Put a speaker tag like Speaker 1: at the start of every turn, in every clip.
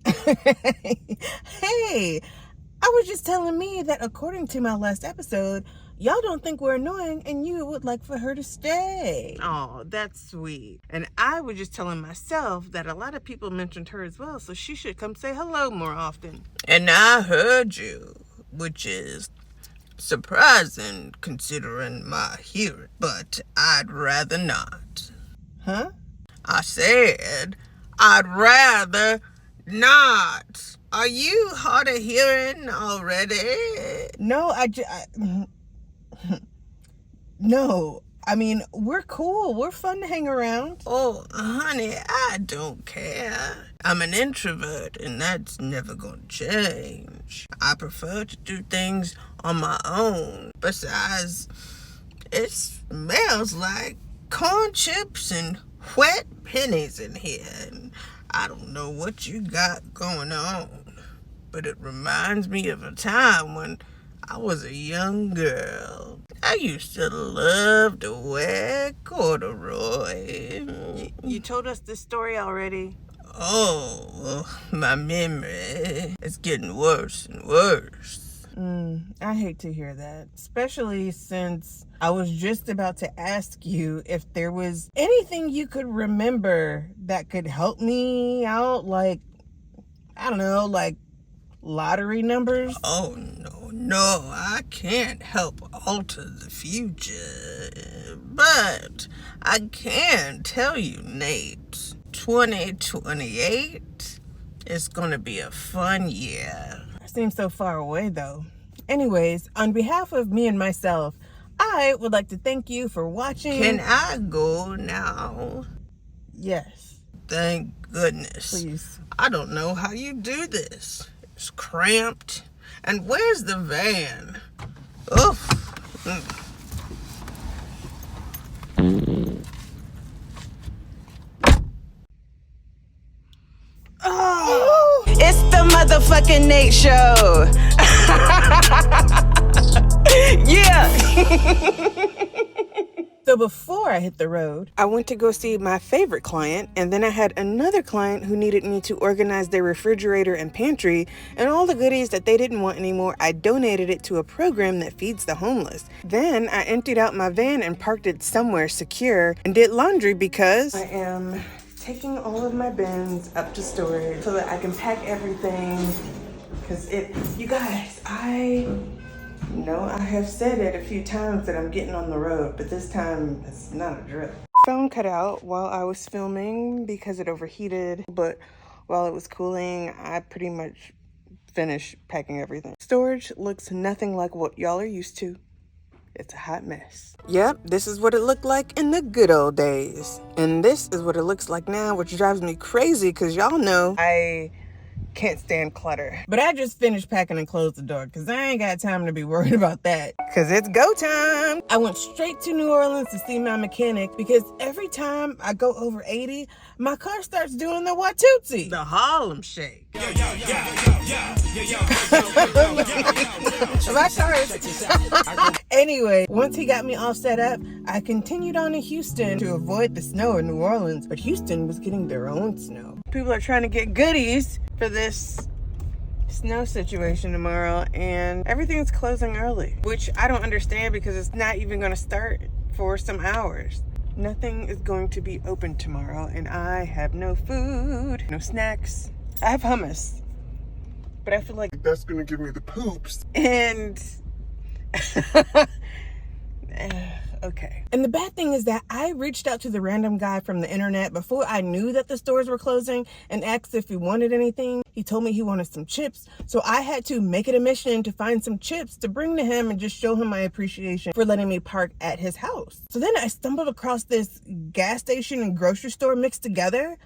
Speaker 1: Hey, I was just telling me that according to my last episode, y'all don't think we're annoying and you would like for her to stay. Oh, that's sweet. And I was just telling myself that a lot of people mentioned her as well, so she should come say hello more often. And I heard you, which is surprising considering my hearing, but I'd rather not. Huh? I said I'd rather not. Are you hard of hearing already? No, no. I mean, we're cool. We're fun to hang around. Oh, honey, I don't care. I'm an introvert, and that's never gonna change. I prefer to do things on my own. Besides, it smells like corn chips and wet pennies in here. And I don't know what you got going on, but it reminds me of a time when I was a young girl. I used to love to wear corduroy. You told us this story already. Oh, my memory is getting worse and worse. I hate to hear that, especially since I was just about to ask you if there was anything you could remember that could help me out, like, I don't know, like lottery numbers. Oh, no, I can't help alter the future, but I can tell you, Nate, 2028 is gonna be a fun year. Seems so far away, though. Anyways, on behalf of me and myself, I would like to thank you for watching. Can I go now? Yes. Thank goodness. Please. I don't know how you do this. It's cramped. And where's the van? Oof. Oh. It's the motherfucking Nate Show. Yeah. So before I hit the road, I went to go see my favorite client, and then I had another client who needed me to organize their refrigerator and pantry, and all the goodies that they didn't want anymore, I donated it to a program that feeds the homeless. Then I emptied out my van and parked it somewhere secure and did laundry because I am taking all of my bins up to storage so that I can pack everything. Because you guys, I know I have said it a few times that I'm getting on the road, but this time it's not a drill. Phone cut out while I was filming because it overheated, but while it was cooling, I pretty much finished packing everything. Storage looks nothing like what y'all are used to. It's a hot mess. Yep, this is what it looked like in the good old days. And this is what it looks like now, which drives me crazy because y'all know I can't stand clutter. But I just finished packing and closed the door because I ain't got time to be worried about that. Because it's go time. I went straight to New Orleans to see my mechanic because every time I go over 80, my car starts doing the Watusi. The Harlem Shake. My car is... Anyway, once he got me all set up, I continued on to Houston to avoid the snow in New Orleans. But Houston was getting their own snow. People are trying to get goodies for this snow situation tomorrow, and everything's closing early, which I don't understand because it's not even going to start for some hours. Nothing is going to be open tomorrow, and I have no food, no snacks. I have hummus, but I feel like that's going to give me the poops. And okay. And the bad thing is that I reached out to the random guy from the internet before I knew that the stores were closing and asked if he wanted anything. He told me he wanted some chips. So I had to make it a mission to find some chips to bring to him and just show him my appreciation for letting me park at his house. So then I stumbled across this gas station and grocery store mixed together.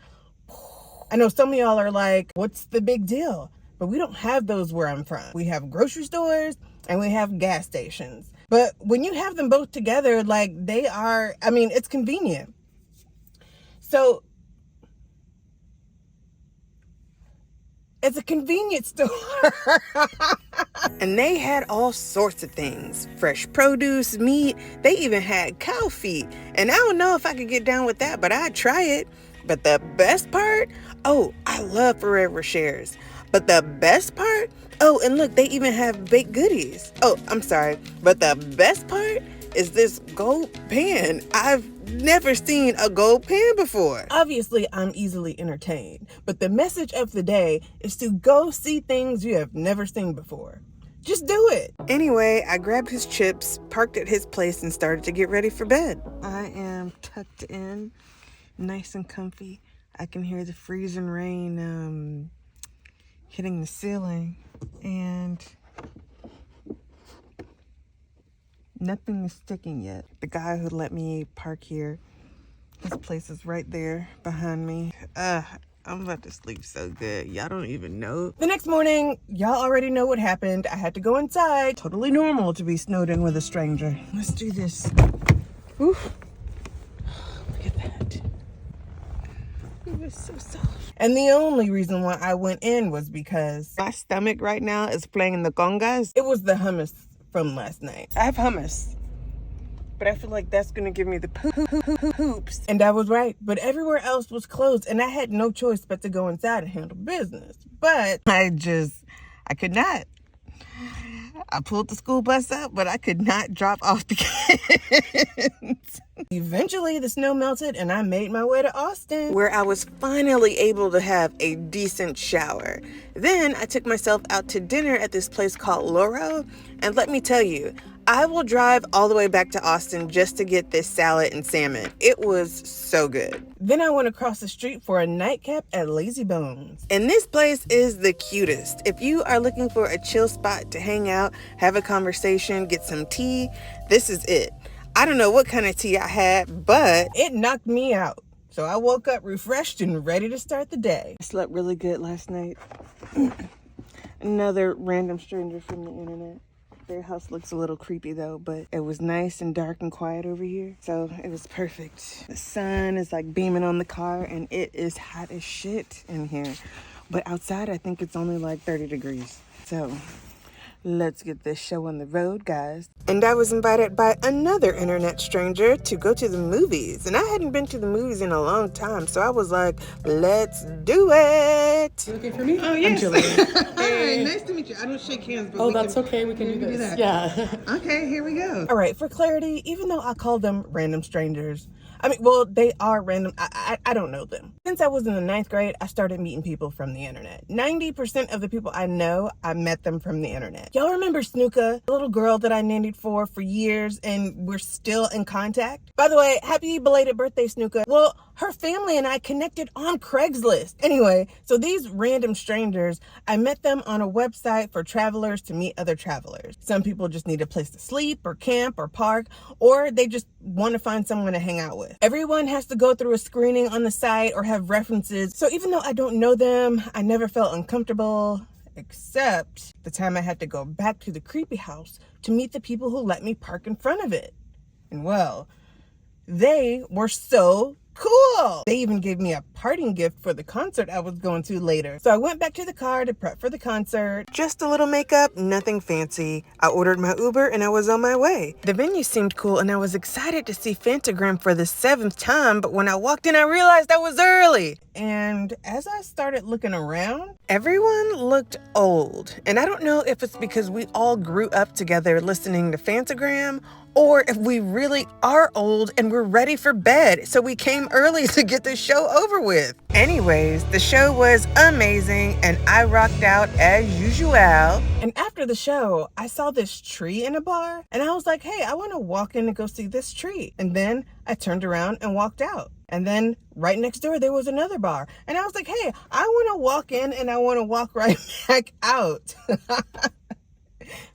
Speaker 1: I know some of y'all are like, what's the big deal? But we don't have those where I'm from. We have grocery stores and we have gas stations. But when you have them both together, like they are, I mean, it's convenient. So it's a convenience store. And they had all sorts of things. Fresh produce, meat. They even had cow feet. And I don't know if I could get down with that, but I'd try it. But the best part, oh, I I love forever shares. But the best part, oh, and look, they even have baked goodies. Oh, I'm sorry, but the best part is this gold pan. I've never seen a gold pan before. Obviously, I'm easily entertained, but the message of the day is to go see things you have never seen before. Just do it. Anyway, I grabbed his chips, parked at his place, and started to get ready for bed. I am tucked in, nice and comfy. I can hear the freezing rain hitting the ceiling, and nothing is sticking yet. The guy who let me park here, his place is right there behind me. I'm about to sleep so good. Y'all don't even know. The next morning, y'all already know what happened. I had to go inside. Totally normal to be snowed in with a stranger. Let's do this. Oof. Look at that. It was so soft. And the only reason why I went in was because my stomach right now is playing the congas. It was the hummus from last night. I have hummus, but I feel like that's gonna give me the poops. And I was right, but everywhere else was closed, and I had no choice but to go inside and handle business. But I could not. I pulled the school bus up, but I could not drop off the kids. Eventually, the snow melted, and I made my way to Austin, where I was finally able to have a decent shower. Then I took myself out to dinner at this place called Loro, and let me tell you, I will drive all the way back to Austin just to get this salad and salmon. It was so good. Then I went across the street for a nightcap at Lazy Bones. And this place is the cutest. If you are looking for a chill spot to hang out, have a conversation, get some tea, this is it. I don't know what kind of tea I had, but it knocked me out. So I woke up refreshed and ready to start the day. I slept really good last night. Another random stranger from the internet. Their house looks a little creepy though, but it was nice and dark and quiet over here, so it was perfect. The sun is like beaming on the car, and it is hot as shit in here. But outside, I think it's only like 30 degrees. So let's get this show on the road, guys. And I was invited by another internet stranger to go to the movies. And I hadn't been to the movies in a long time, so I was like, let's do it.
Speaker 2: You looking for me?
Speaker 1: Oh, yes.
Speaker 2: I'm Julie.
Speaker 1: Hi, nice to meet you. I don't shake hands, but
Speaker 2: that's okay. We can do this. Yeah.
Speaker 1: Okay, here we go. All right, for clarity, even though I call them random strangers, I mean, well, they are random. I don't know them. Since I was in the 9th grade, I started meeting people from the internet. 90% of the people I know, I met them from the internet. Y'all remember Snuka, the little girl that I nannied for years, and we're still in contact? By the way, happy belated birthday, Snuka. Well, her family and I connected on Craigslist. Anyway, so these random strangers, I met them on a website for travelers to meet other travelers. Some people just need a place to sleep or camp or park, or they just want to find someone to hang out with. Everyone has to go through a screening on the site or have references. So even though I don't know them, I never felt uncomfortable, except the time I had to go back to the creepy house to meet the people who let me park in front of it. And well, they were so cool. They even gave me a parting gift for the concert I was going to later. So I went back to the car to prep for the concert. Just a little makeup, nothing fancy. I ordered my Uber and I was on my way. The venue seemed cool and I was excited to see Fantagram for the 7th time, but when I walked in, I realized I was early. And as I started looking around, everyone looked old. And I don't know if it's because we all grew up together listening to Fantagram, or if we really are old and we're ready for bed, so we came early to get the show over with. Anyways, the show was amazing and I rocked out as usual. And after the show, I saw this tree in a bar and I was like, hey, I want to walk in and go see this tree. And then I turned around and walked out. And then right next door, there was another bar. And I was like, hey, I want to walk in and I want to walk right back out.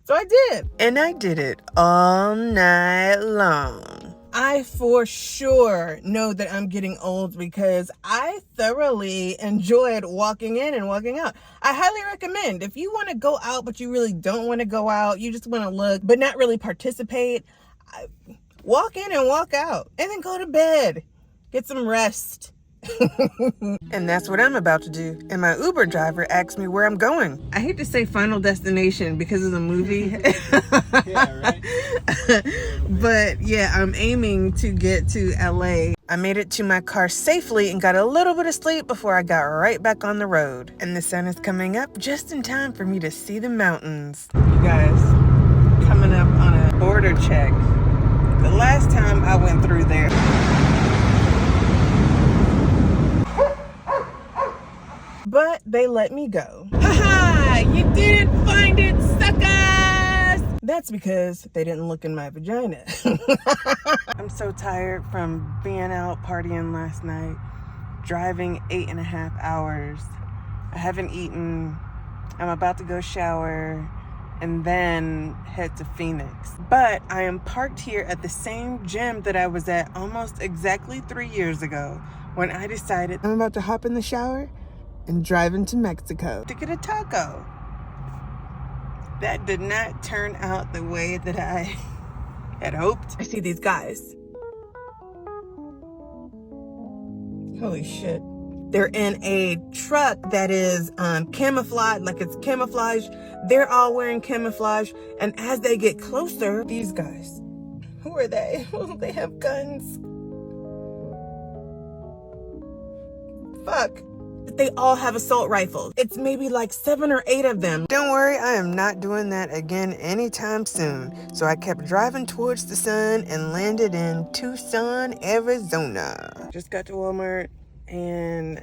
Speaker 1: So I did. And I did it all night long. I for sure know that I'm getting old because I thoroughly enjoyed walking in and walking out. I highly recommend if you want to go out, but you really don't want to go out, you just want to look, but not really participate, walk in and walk out and then go to bed. Get some rest And that's what I'm about to do. And my Uber driver asked me where I'm going. I hate to say Final Destination because of the movie.
Speaker 3: Yeah, right?
Speaker 1: But yeah, I'm aiming to get to LA. I made it to my car safely and got a little bit of sleep before I got right back on the road. And the sun is coming up just in time for me to see the mountains. You guys, coming up on a border check. The last time I went through there, but they let me go. Haha, you didn't find it, suckers! That's because they didn't look in my vagina. I'm so tired from being out partying last night, driving 8.5 hours. I haven't eaten. I'm about to go shower and then head to Phoenix. But I am parked here at the same gym that I was at almost exactly 3 years ago when I decided I'm about to hop in the shower and drive into Mexico to get a taco. That did not turn out the way that I had hoped. I see these guys. Holy shit. They're in a truck that is camouflage, like it's camouflage. They're all wearing camouflage. And as they get closer, these guys, who are they? They have guns. Fuck. They all have assault rifles. It's maybe like 7 or 8 of them. Don't worry, I am not doing that again anytime soon. So I kept driving towards the sun and landed in Tucson, Arizona. Just got to Walmart and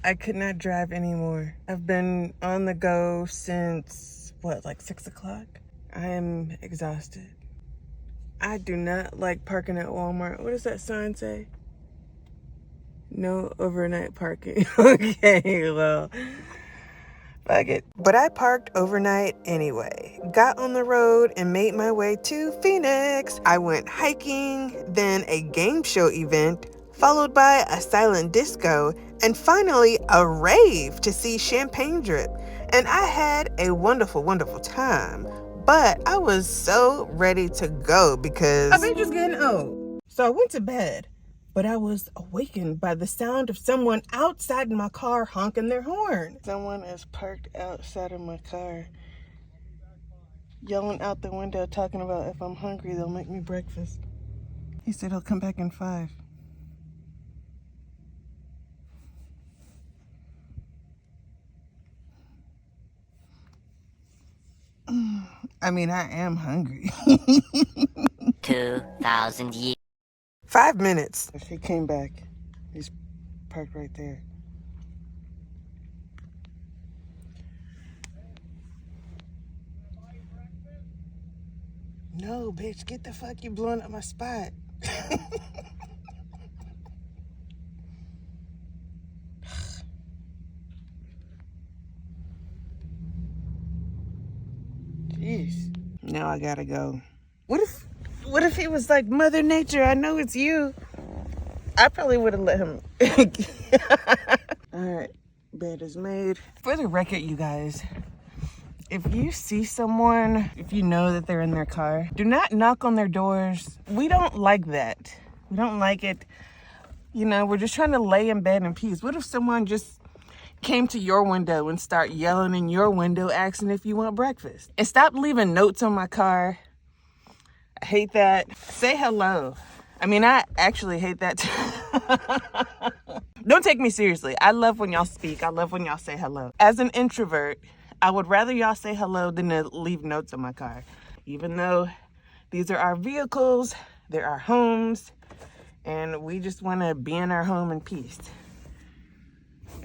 Speaker 1: I could not drive anymore. I've been on the go since, what, like 6 o'clock? I am exhausted. I do not like parking at Walmart. What does that sign say? No overnight parking. Okay, well, fuck it. But I parked overnight anyway. Got on the road and made my way to Phoenix. I went hiking, then a game show event, followed by a silent disco, and finally a rave to see champagne drip. And I had a wonderful, wonderful time. But I was so ready to go because I've been just getting old. So I went to bed. But I was awakened by the sound of someone outside my car honking their horn. Someone is parked outside of my car, yelling out the window, talking about if I'm hungry, they'll make me breakfast. He said he'll come back in 5. I mean, I am hungry.
Speaker 4: 2,000 years.
Speaker 1: 5 minutes. He came back. He's parked right there. No, bitch, get the fuck, you blowing up my spot. Jeez. Now I gotta go. What if he was like, Mother Nature, I know it's you. I probably would have let him. All right, bed is made. For the record, you guys, if you see someone, if you know that they're in their car, do not knock on their doors. We don't like that. We don't like it. You know, we're just trying to lay in bed in peace. What if someone just came to your window and start yelling in your window, asking if you want breakfast? And stop leaving notes on my car. I hate that. Say hello. I mean, I actually hate that too. Don't take me seriously. I love when y'all speak. I love when y'all say hello. As an introvert, I would rather y'all say hello than to leave notes on my car. Even though these are our vehicles, they're our homes, and we just want to be in our home in peace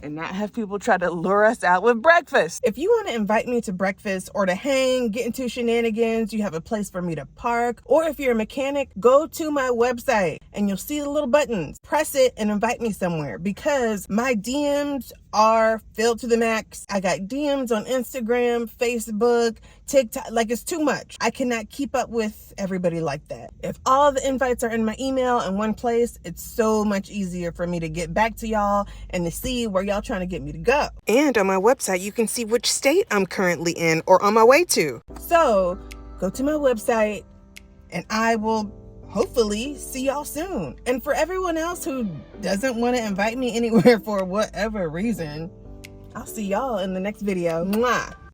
Speaker 1: and not have people try to lure us out with breakfast. If you want to invite me to breakfast or to hang, get into shenanigans, you have a place for me to park, or if you're a mechanic, go to my website and you'll see the little buttons. Press it and invite me somewhere because my DMs are filled to the max. I got DMs on Instagram, Facebook, TikTok, like it's too much. I cannot keep up with everybody like that. If all the invites are in my email in one place, it's so much easier for me to get back to y'all and to see where y'all trying to get me to go. And on my website, you can see which state I'm currently in or on my way to. So go to my website and I will hopefully see y'all soon. And for everyone else who doesn't want to invite me anywhere for whatever reason, I'll see y'all in the next video. Mwah!